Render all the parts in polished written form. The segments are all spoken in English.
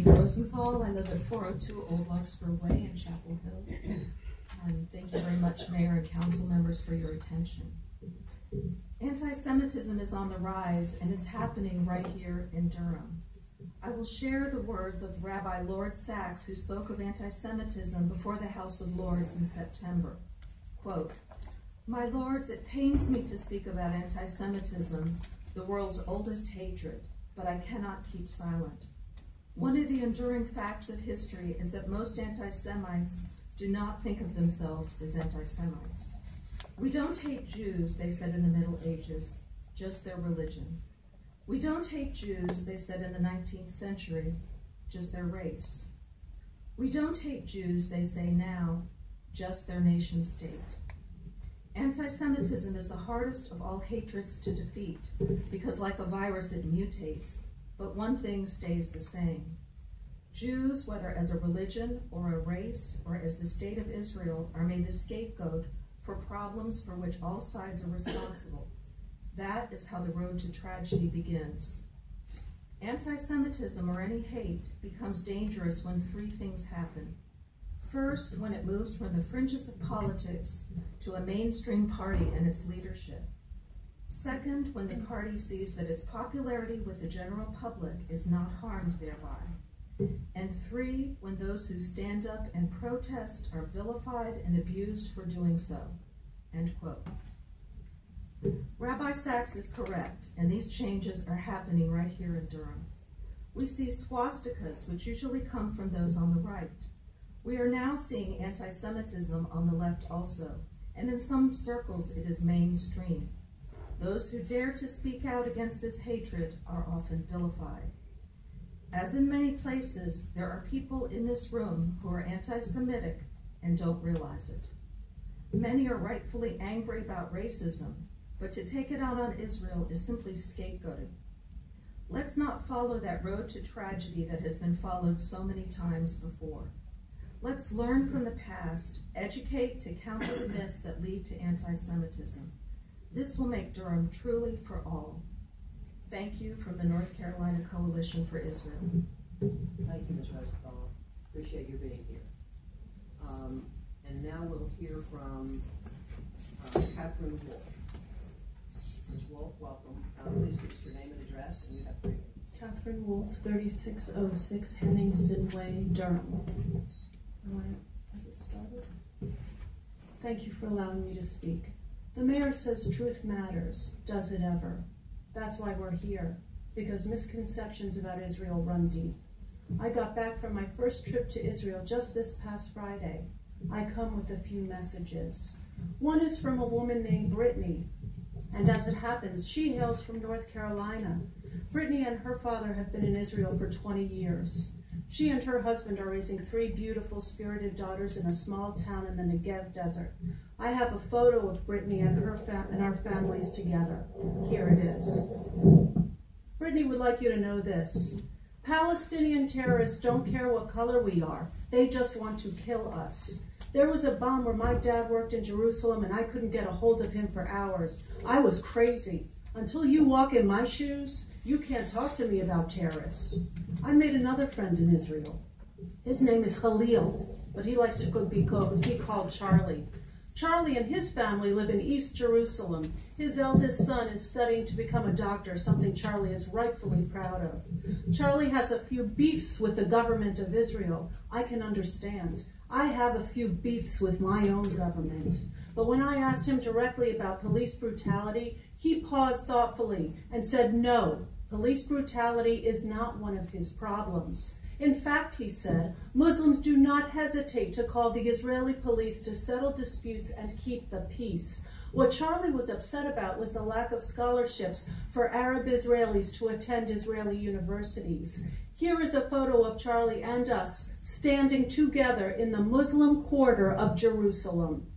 Amy Rosenthal. I live at 402 Old Larkspur Way in Chapel Hill. And thank you very much, Mayor and council members, for your attention. Anti-Semitism is on the rise, and it's happening right here in Durham. I will share the words of Rabbi Lord Sachs, who spoke of anti-Semitism before the House of Lords in September. Quote, "My lords, it pains me to speak about anti-Semitism, the world's oldest hatred, but I cannot keep silent. One of the enduring facts of history is that most anti-Semites do not think of themselves as anti-Semites. We don't hate Jews, they said in the Middle Ages, just their religion. We don't hate Jews, they said in the 19th century, just their race. We don't hate Jews, they say now, just their nation state. Anti-Semitism is the hardest of all hatreds to defeat because like a virus it mutates, but one thing stays the same. Jews, whether as a religion or a race or as the state of Israel, are made the scapegoat for problems for which all sides are responsible. That is how the road to tragedy begins. Anti-Semitism, or any hate, becomes dangerous when three things happen. First, when it moves from the fringes of politics to a mainstream party and its leadership. Second, when the party sees that its popularity with the general public is not harmed thereby. And three, when those who stand up and protest are vilified and abused for doing so." End quote. Rabbi Sachs is correct, and these changes are happening right here in Durham. We see swastikas, which usually come from those on the right. We are now seeing anti-Semitism on the left also, and in some circles it is mainstream. Those who dare to speak out against this hatred are often vilified. As in many places, there are people in this room who are anti-Semitic and don't realize it. Many are rightfully angry about racism, but to take it out on Israel is simply scapegoating. Let's not follow that road to tragedy that has been followed so many times before. Let's learn from the past, educate to counter the myths that lead to anti-Semitism. This will make Durham truly for all. Thank you from the North Carolina Coalition for Israel. Thank you, Ms. Rosenthal. Appreciate you being here. And now we'll hear from Kathryn Wolf. Ms. Wolf, welcome. Please give us your name and address, and you have 3 minutes. Kathryn Wolf, 3606 Henningsen Way, Durham. Has it started? Thank you for allowing me to speak. The mayor says truth matters. Does it ever? That's why we're here, because misconceptions about Israel run deep. I got back from my first trip to Israel just this past Friday. I come with a few messages. One is from a woman named Brittany, and as it happens, she hails from North Carolina. Brittany and her father have been in Israel for 20 years. She and her husband are raising 3 beautiful, spirited daughters in a small town in the Negev desert. I have a photo of Brittany and our families together. Here it is. Brittany would like you to know this. Palestinian terrorists don't care what color we are. They just want to kill us. There was a bomb where my dad worked in Jerusalem and I couldn't get a hold of him for hours. I was crazy. Until you walk in my shoes, you can't talk to me about terrorists. I made another friend in Israel. His name is Khalil, but he likes to be called Charlie. Charlie and his family live in East Jerusalem. His eldest son is studying to become a doctor, something Charlie is rightfully proud of. Charlie has a few beefs with the government of Israel. I can understand. I have a few beefs with my own government. But when I asked him directly about police brutality, he paused thoughtfully and said, no, police brutality is not one of his problems. In fact, he said, Muslims do not hesitate to call the Israeli police to settle disputes and keep the peace. What Charlie was upset about was the lack of scholarships for Arab Israelis to attend Israeli universities. Here is a photo of Charlie and us standing together in the Muslim quarter of Jerusalem.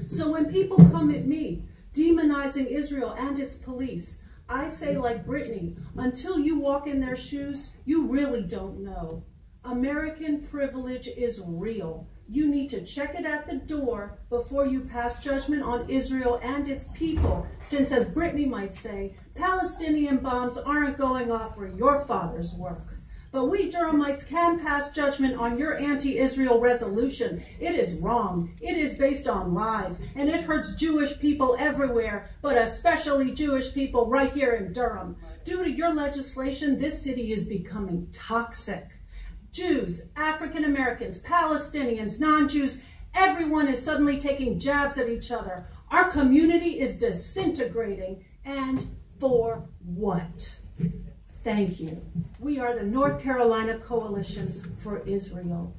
So when people come at me, demonizing Israel and its police, I say like Brittany, until you walk in their shoes, you really don't know. American privilege is real. You need to check it at the door before you pass judgment on Israel and its people, since, as Brittany might say, Palestinian bombs aren't going off where your fathers work. But we Durhamites can pass judgment on your anti-Israel resolution. It is wrong. It is based on lies, and it hurts Jewish people everywhere, but especially Jewish people right here in Durham. Due to your legislation, this city is becoming toxic. Jews, African Americans, Palestinians, non-Jews, everyone is suddenly taking jabs at each other. Our community is disintegrating, and for what? Thank you. We are the North Carolina Coalition for Israel.